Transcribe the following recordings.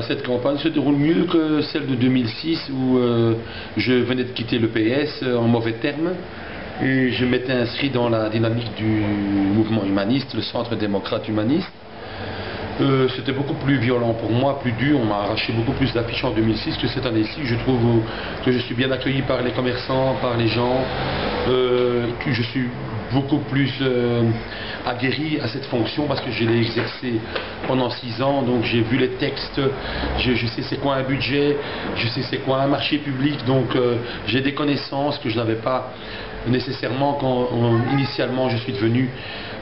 Cette campagne se déroule mieux que celle de 2006 où je venais de quitter le PS en mauvais termes et je m'étais inscrit dans la dynamique du mouvement humaniste, le Centre démocrate humaniste. C'était beaucoup plus violent pour moi, plus dur. On m'a arraché beaucoup plus d'affiches en 2006 que cette année-ci. Je trouve que je suis bien accueilli par les commerçants, par les gens, que je suis beaucoup plus aguerri à cette fonction parce que je l'ai exercée pendant 6 ans. Donc j'ai vu les textes, je sais c'est quoi un budget, je sais c'est quoi un marché public. Donc j'ai des connaissances que je n'avais pas nécessairement quand initialement je suis devenu,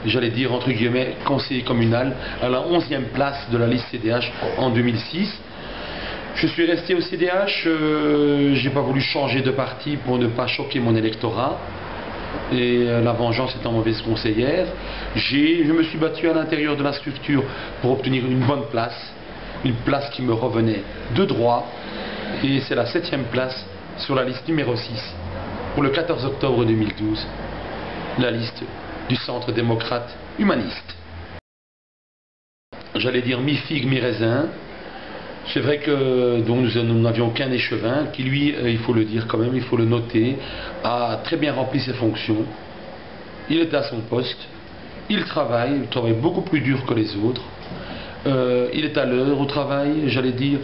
j'allais dire entre guillemets, conseiller communal à la 11e place de la liste CDH en 2006. Je suis resté au CDH, j'ai pas voulu changer de parti pour ne pas choquer mon électorat. Et la vengeance étant mauvaise conseillère, je me suis battu à l'intérieur de la structure pour obtenir une bonne place, une place qui me revenait de droit, et c'est la 7e place sur la liste numéro 6 pour le 14 octobre 2012, la liste du Centre démocrate humaniste. J'allais dire mi-figue, mi-raisin. C'est vrai que donc, nous n'avions qu'un échevin qui lui, il faut le dire quand même, il faut le noter, a très bien rempli ses fonctions. Il est à son poste, il travaille beaucoup plus dur que les autres. Il est à l'heure au travail, j'allais dire,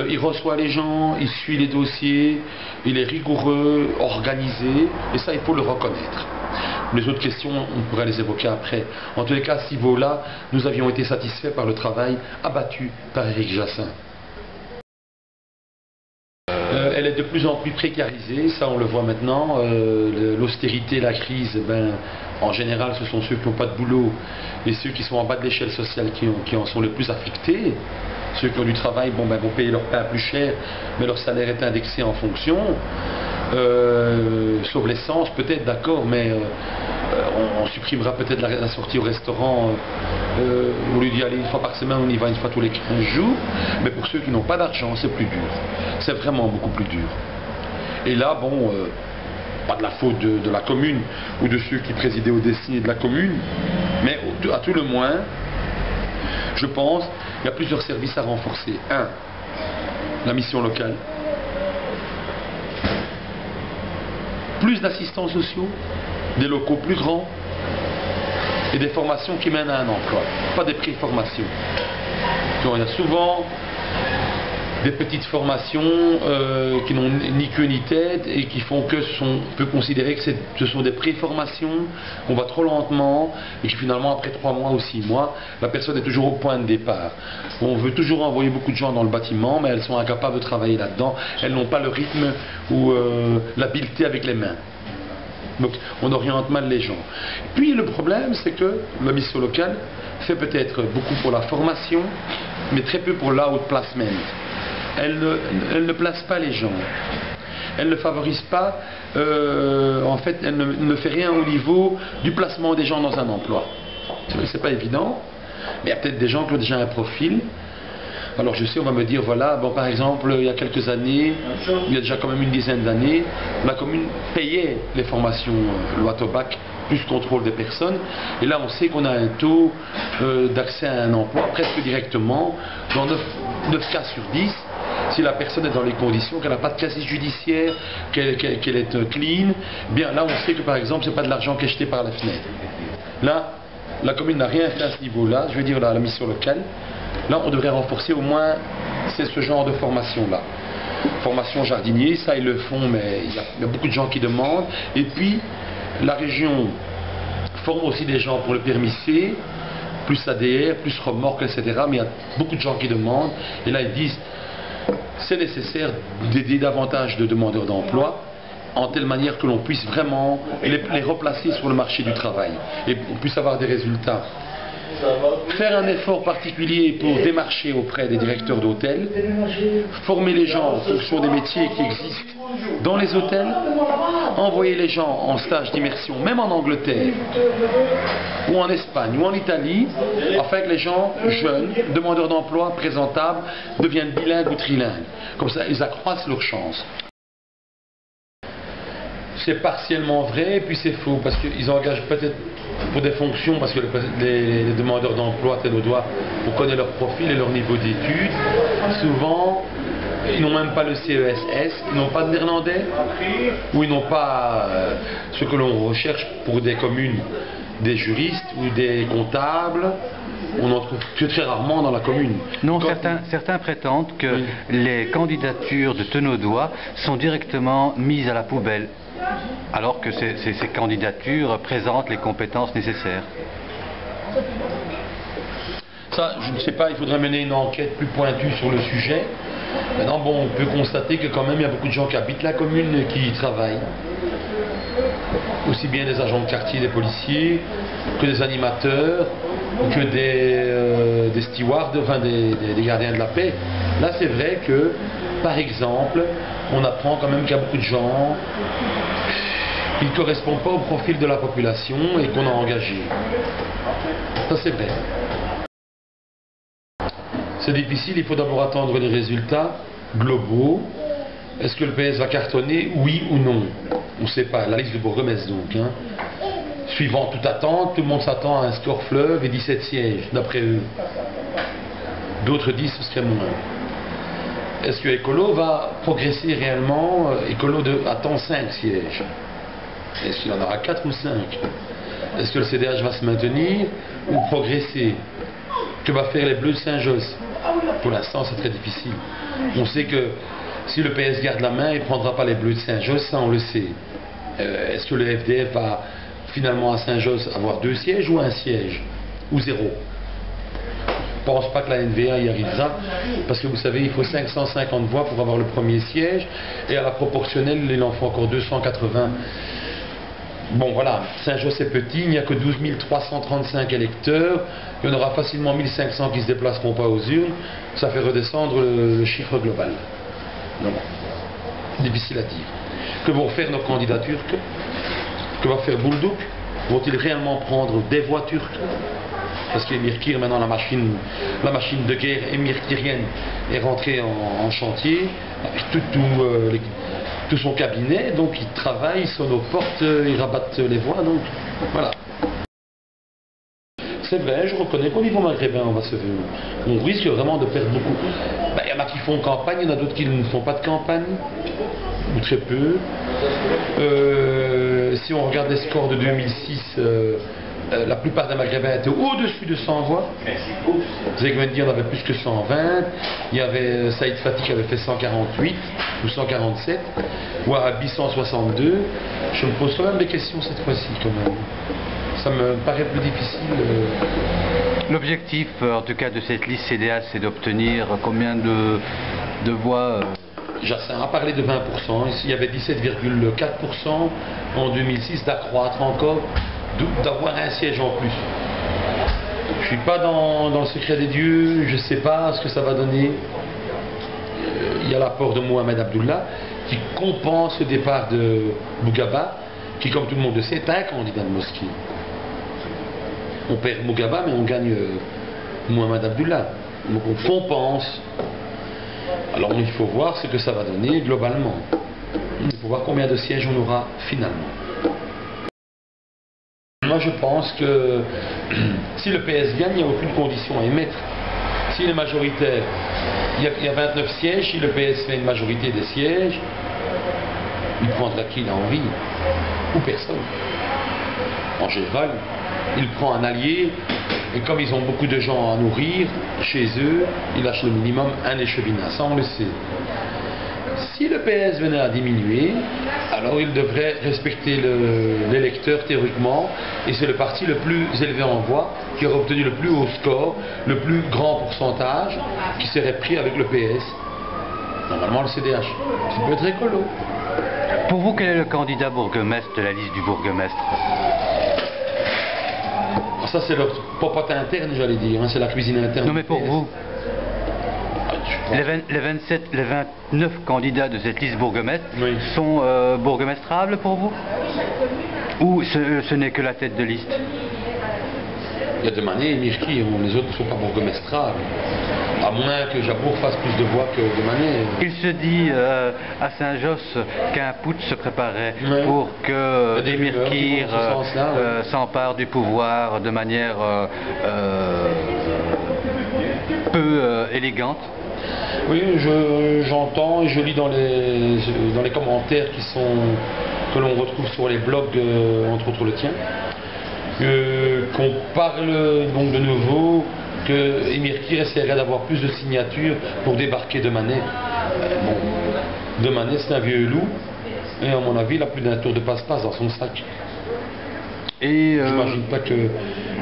il reçoit les gens, il suit les dossiers, il est rigoureux, organisé, et ça il faut le reconnaître. Les autres questions, on pourrait les évoquer après. En tous les cas, à ce niveau-là, nous avions été satisfaits par le travail abattu par Éric Jassin. Elle est de plus en plus précarisée, ça on le voit maintenant. L'austérité, la crise, en général ce sont ceux qui n'ont pas de boulot et ceux qui sont en bas de l'échelle sociale qui en sont les plus affectés. Ceux qui ont du travail vont payer leur pain plus cher, mais leur salaire est indexé en fonction. Sauf l'essence peut-être, d'accord, mais on supprimera peut-être la sortie au restaurant. Au lieu d'y aller une fois par semaine, on y va une fois tous les 15 jours. Mais pour ceux qui n'ont pas d'argent, c'est plus dur. C'est vraiment beaucoup plus dur. Et là, bon, pas de la faute de la commune ou de ceux qui présidaient aux destinées de la commune, mais à tout le moins, je pense, il y a plusieurs services à renforcer. 1. La mission locale. Plus d'assistants sociaux, des locaux plus grands et des formations qui mènent à un emploi, pas des pré-formations. Donc il y a souvent des petites formations qui n'ont ni queue ni tête et qui font que on peut considérer que ce sont des pré-formations, on va trop lentement et que finalement après 3 mois ou 6 mois, la personne est toujours au point de départ. On veut toujours envoyer beaucoup de gens dans le bâtiment, mais elles sont incapables de travailler là-dedans, elles n'ont pas le rythme ou l'habileté avec les mains. Donc on oriente mal les gens. Puis le problème, c'est que la mission locale fait peut-être beaucoup pour la formation, mais très peu pour l'outplacement. Elle ne place pas les gens. Elle ne favorise pas, en fait, elle ne fait rien au niveau du placement des gens dans un emploi. C'est pas évident, mais il y a peut-être des gens qui ont déjà un profil. Alors je sais, on va me dire, voilà, bon, par exemple, il y a quelques années, il y a déjà quand même une dizaine d'années, la commune payait les formations loi Tobac, plus contrôle des personnes, et là on sait qu'on a un taux d'accès à un emploi presque directement, dans 9 cas sur 10, si la personne est dans les conditions, qu'elle n'a pas de casier judiciaire, qu'elle est clean, bien là on sait que par exemple c'est pas de l'argent qui est jeté par la fenêtre. Là, la commune n'a rien fait à ce niveau-là, je veux dire la mission locale. Là, on devrait renforcer au moins ce genre de formation-là. Formation jardinier, ça ils le font, mais il y a beaucoup de gens qui demandent. Et puis, la région forme aussi des gens pour le permis C, plus ADR, plus remorque, etc. Mais il y a beaucoup de gens qui demandent. Et là, ils disent, c'est nécessaire d'aider davantage de demandeurs d'emploi, en telle manière que l'on puisse vraiment les replacer sur le marché du travail et qu'on puisse avoir des résultats. Faire un effort particulier pour démarcher auprès des directeurs d'hôtels, former les gens en fonction des métiers qui existent dans les hôtels, envoyer les gens en stage d'immersion, même en Angleterre, ou en Espagne, ou en Italie, afin que les gens jeunes, demandeurs d'emploi, présentables, deviennent bilingues ou trilingues. Comme ça, ils accroissent leurs chances. c'est partiellement vrai, et puis c'est faux, parce qu'ils engagent peut-être pour des fonctions, parce que les demandeurs d'emploi, tel au doigt, on connaît leur profil et leur niveau d'études. Souvent, ils n'ont même pas le CESS, ils n'ont pas de néerlandais, ou ils n'ont pas ce que l'on recherche pour des communes, des juristes ou des comptables. On n'en trouve que très rarement dans la commune. Non, certains prétendent que les candidatures de Tenaudois sont directement mises à la poubelle, alors que ces candidatures présentent les compétences nécessaires. Ça, je ne sais pas, il faudrait mener une enquête plus pointue sur le sujet. Maintenant, bon, on peut constater que quand même, il y a beaucoup de gens qui habitent la commune et qui y travaillent. Aussi bien des agents de quartier, des policiers, que des animateurs, que des stewards, enfin des gardiens de la paix. Là, c'est vrai que, par exemple, on apprend quand même qu'il y a beaucoup de gens qui ne correspondent pas au profil de la population et qu'on a engagé. Ça, c'est vrai. C'est difficile, il faut d'abord attendre les résultats globaux. Est-ce que le PS va cartonner, oui ou non? On ne sait pas, la liste de bourgmestre donc. Suivant toute attente, tout le monde s'attend à un score fleuve et 17 sièges, d'après eux. D'autres disent que ce serait moins. Est-ce que Écolo va progresser réellement? Écolo attend 5 sièges. Est-ce qu'il en aura 4 ou 5? Est-ce que le CDH va se maintenir ou progresser? Que va faire les Bleus de Saint-Josse? Pour l'instant, c'est très difficile. On sait que si le PS garde la main, il ne prendra pas les Bleus de Saint-Josse, ça on le sait. Est-ce que le FDF va finalement à Saint-Josse avoir 2 sièges ou 1 siège? Ou 0? Je ne pense pas que la NVA y arrivera, parce que vous savez, il faut 550 voix pour avoir le premier siège, et à la proportionnelle, il en faut encore 280. Bon voilà, Saint-Josse est petit, il n'y a que 12 335 électeurs, il y en aura facilement 1500 qui ne se déplaceront pas aux urnes, ça fait redescendre le chiffre global. Donc, difficile à dire. Que vont faire nos candidats turcs? Que va faire Boulduk? Vont-ils réellement prendre des voix turques? Parce qu'Emir Kir, maintenant la machine de guerre émirkirienne est rentrée en chantier, avec tout son cabinet, donc ils travaillent, ils sonnent aux portes, ils rabattent les voix, donc voilà. C'est vrai, je reconnais qu'au niveau maghrébin, on risque vraiment de perdre beaucoup. Il y en a qui font campagne, il y en a d'autres qui ne font pas de campagne, ou très peu. Si on regarde les scores de 2006, la plupart des Maghrébins étaient au-dessus de 100 voix. Zegmendi en avait plus que 120. Il y avait Saïd Fatih qui avait fait 148 ou 147. Wahhabi 162. Je me pose quand même des questions cette fois-ci quand même. Ça me paraît plus difficile. L'objectif, en tout cas, de cette liste CDH, c'est d'obtenir combien de voix Jacin a parlé de 20%. Il y avait 17,4% en 2006, d'accroître encore, d'avoir un siège en plus. Je ne suis pas dans le secret des dieux, je ne sais pas ce que ça va donner. Il y a l'apport de Mohamed Abdullah qui compense le départ de Bougaba, qui, comme tout le monde le sait, est un candidat de mosquée. On perd Bougaba, mais on gagne Mohamed Abdullah. Donc on compense. Alors il faut voir ce que ça va donner globalement. Il faut voir combien de sièges on aura finalement. Moi je pense que si le PS gagne, il n'y a aucune condition à émettre. S'il est majoritaire, il y a 29 sièges, si le PS fait une majorité des sièges, il prendra qui il a envie, ou personne. En général, il prend un allié, et comme ils ont beaucoup de gens à nourrir, chez eux, ils lâchent le minimum un échevinat, ça on le sait. Si le PS venait à diminuer, alors il devrait respecter l'électeur théoriquement, et c'est le parti le plus élevé en voix, qui aurait obtenu le plus haut score, le plus grand pourcentage, qui serait pris avec le PS. Normalement le CDH. Ça peut être écolo. Pour vous, quel est le candidat bourgmestre de la liste du bourgmestre? Ça c'est leur popote interne, j'allais dire, c'est la cuisine interne. Non mais pour vous, les 29 candidats de cette liste bourgmestre sont bourgmestrables pour vous? Ou ce n'est que la tête de liste? Il y a demandé Emir Kir, les autres ne sont pas bourgmestrables. À moins que Jabour fasse plus de voix que de Manet. Il se dit à Saint-Josse qu'un putsch se préparait Ouais. pour que Il y a des Émir rumeurs qui Kir vont dans ce sens-là, ouais. s'empare du pouvoir de manière peu élégante. Oui, j'entends et je lis dans les commentaires que l'on retrouve sur les blogs, entre autres le tien, qu'on parle donc de nouveau que Émir Kir essaierait d'avoir plus de signatures pour débarquer de Manet. Bon, de Manet c'est un vieux loup et à mon avis il a plus d'un tour de passe-passe dans son sac. Et j'imagine pas que,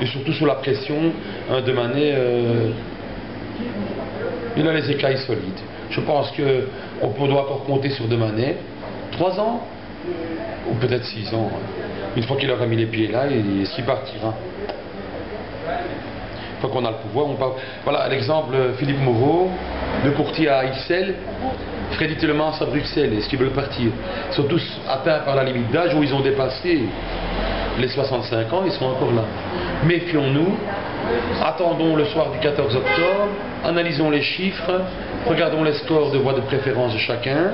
et surtout sous la pression, un de Manet, il a les écailles solides. Je pense qu'on doit encore compter sur de Manet 3 ans ou peut-être 6 ans. Une fois qu'il aura mis les pieds là, est-ce qu'il partira? Une fois qu'on a le pouvoir, on part. Voilà l'exemple Philippe Moreau, le courtier à Ixelles, Freddy Tielemans à Bruxelles. Est-ce qu'ils veulent partir? Ils sont tous atteints par la limite d'âge où ils ont dépassé les 65 ans, ils sont encore là. Méfions-nous, attendons le soir du 14 octobre, analysons les chiffres, regardons les scores de voix de préférence de chacun,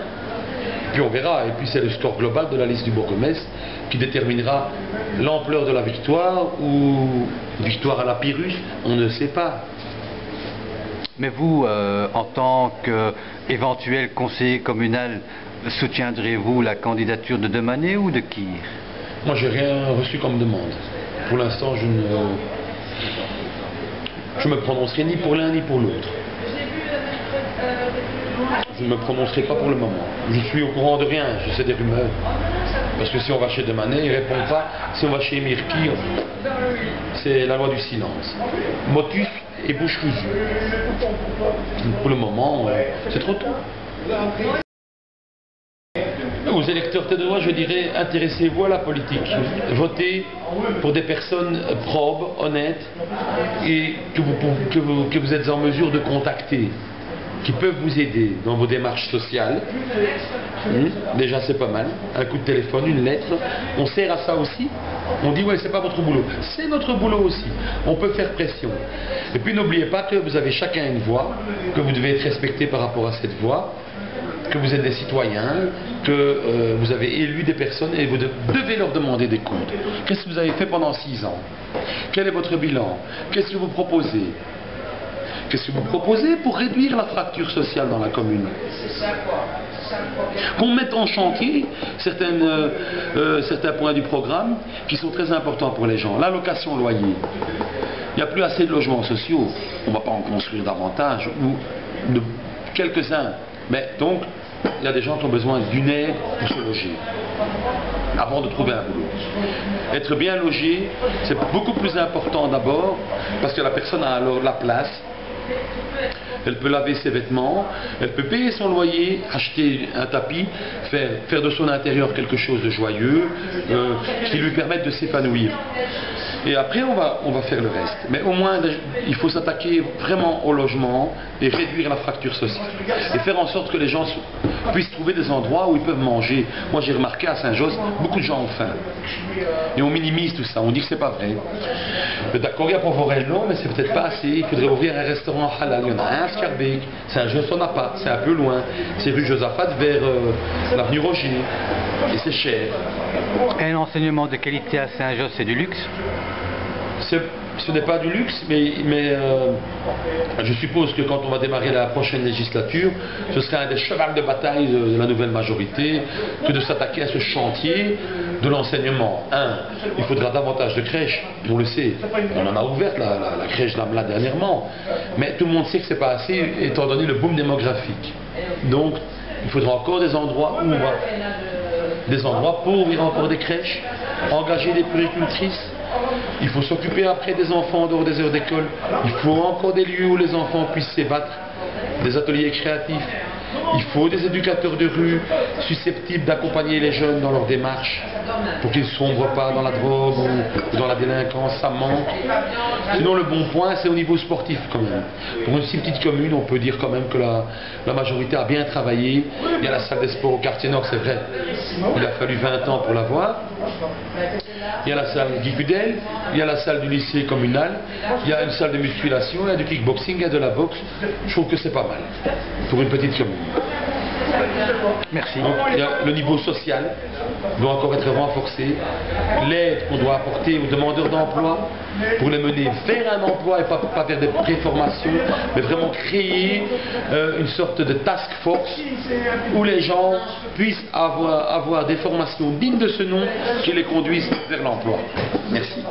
puis on verra. Et puis c'est le score global de la liste du bourgmestre qui déterminera l'ampleur de la victoire ou victoire à la Pyrrhus, on ne sait pas. Mais vous, en tant qu'éventuel conseiller communal, soutiendrez-vous la candidature de Manet ou de Kir? Moi, j'ai rien reçu comme demande. Pour l'instant, je me prononcerai ni pour l'un ni pour l'autre. Je ne me prononcerai pas pour le moment. Je suis au courant de rien, je sais des rumeurs. Parce que si on va chez de Manet, il ne répond pas. Si on va chez Émir Kir, c'est la loi du silence. Motus et bouche cousue. Pour le moment, c'est trop tôt. Aux électeurs ténois, je dirais, intéressez-vous à la politique. Votez pour des personnes probes, honnêtes, et que vous êtes en mesure de contacter, qui peuvent vous aider dans vos démarches sociales. Déjà, c'est pas mal. Un coup de téléphone, une lettre. On sert à ça aussi. On dit, ouais, c'est pas votre boulot. C'est notre boulot aussi. On peut faire pression. Et puis, n'oubliez pas que vous avez chacun une voix, que vous devez être respecté par rapport à cette voix, que vous êtes des citoyens, que vous avez élu des personnes et vous devez leur demander des comptes. Qu'est-ce que vous avez fait pendant 6 ans? Quel est votre bilan? Qu'est-ce que vous proposez? Qu'est-ce que vous proposez pour réduire la fracture sociale dans la commune? Qu'on mette en chantier certains points du programme qui sont très importants pour les gens. L'allocation loyer. Il n'y a plus assez de logements sociaux. On ne va pas en construire davantage, ou de quelques-uns. Mais donc, il y a des gens qui ont besoin d'une aide pour se loger, avant de trouver un boulot. Être bien logé, c'est beaucoup plus important d'abord, parce que la personne a alors la place, elle peut laver ses vêtements, elle peut payer son loyer, acheter un tapis, faire de son intérieur quelque chose de joyeux, qui lui permette de s'épanouir. Et après, on va faire le reste. Mais au moins, il faut s'attaquer vraiment au logement et réduire la fracture sociale. Et faire en sorte que les gens puissent trouver des endroits où ils peuvent manger. Moi, j'ai remarqué à Saint-Josse, beaucoup de gens ont faim. Et on minimise tout ça, on dit que c'est pas vrai. D'accord, il y a Pont-Forel-non, mais c'est peut-être pas assez. Il faudrait ouvrir un restaurant halal. Il y en a un à Scarbeck. Saint-Josse, on n'a pas. C'est un peu loin. C'est rue Josaphat vers l'avenue Roger. Et c'est cher. Un enseignement de qualité à Saint-Josse, c'est du luxe? Ce n'est pas du luxe, mais je suppose que quand on va démarrer la prochaine législature, ce sera un des chevals de bataille de la nouvelle majorité que de s'attaquer à ce chantier de l'enseignement. Il faudra davantage de crèches, on le sait. On en a ouvert la crèche d'Amla dernièrement, mais tout le monde sait que ce n'est pas assez étant donné le boom démographique. Donc, il faudra encore des endroits où on va... Des endroits pour ouvrir encore des crèches, engager des puéricultrices. Il faut s'occuper après des enfants en dehors des heures d'école. Il faut encore des lieux où les enfants puissent s'ébattre, des ateliers créatifs. Il faut des éducateurs de rue susceptibles d'accompagner les jeunes dans leur démarche pour qu'ils ne sombrent pas dans la drogue ou dans la délinquance, ça manque. Sinon le bon point c'est au niveau sportif quand même. Pour une si petite commune on peut dire quand même que la majorité a bien travaillé. Il y a la salle des sports au quartier nord, c'est vrai, il a fallu 20 ans pour l'avoir. Il y a la salle Guy Gudel, il y a la salle du lycée communal, il y a une salle de musculation, il y a du kickboxing, il y a de la boxe. Je trouve que c'est pas mal pour une petite commune. Merci. Donc, il y a le niveau social doit encore être renforcé. L'aide qu'on doit apporter aux demandeurs d'emploi pour les mener vers un emploi et pas vers des préformations, mais vraiment créer une sorte de task force où les gens puissent avoir des formations dignes de ce nom qui les conduisent vers l'emploi. Merci.